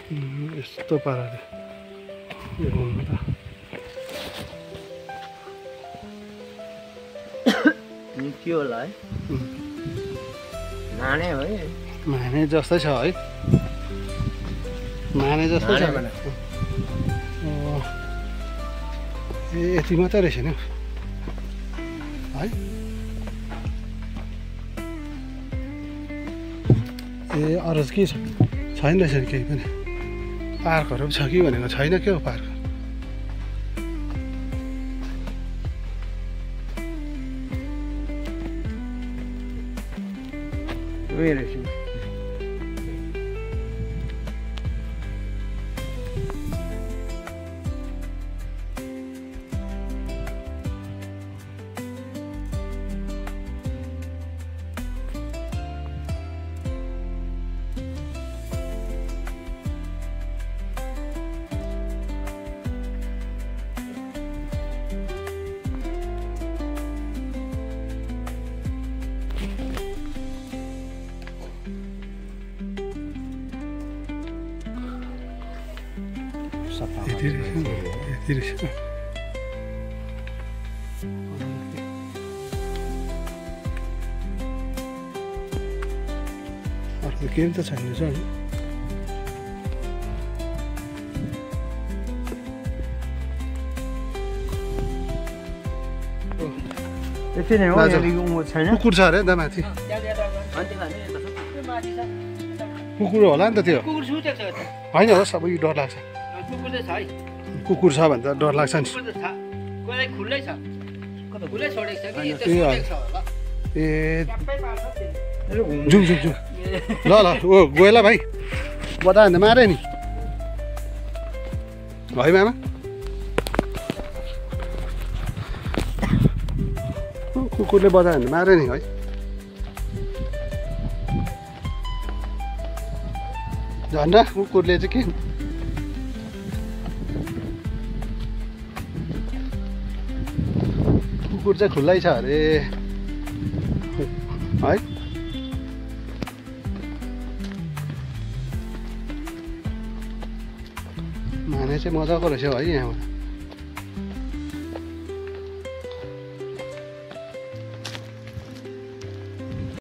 यस्तो पाराले यो घुम्नु त के होला है माने हो है माने जस्तै छ है माने जस्तै छ ए यति मात्रै रहेछ नि है ए अरू के छ छैन रहेछ नि केही पनि पार्कहरू छ कि भनेको छैन के हो पार्क यति रहेछ अर्को केही त छैन रहेछ नि यति नै हो छैन कुकुर छ अरे दा माथि कुकुर होला नि त त्यो होइन हो सबै डर लाग्छ कुकुर छ भने त डर लाग्छ नि ए जाउँ जाउँ जाउँ ल ल ओ गयो ल भाइ बदा भन्दा मारे नि है मामा कुकुरले बदा भन्दा मारे नि है झन्डा कुकुरले चाहिँ के कुकुर चाहिँ खुल्लै छ अरे है माने चाहिँ मजाको रहेछ है यहाँबाट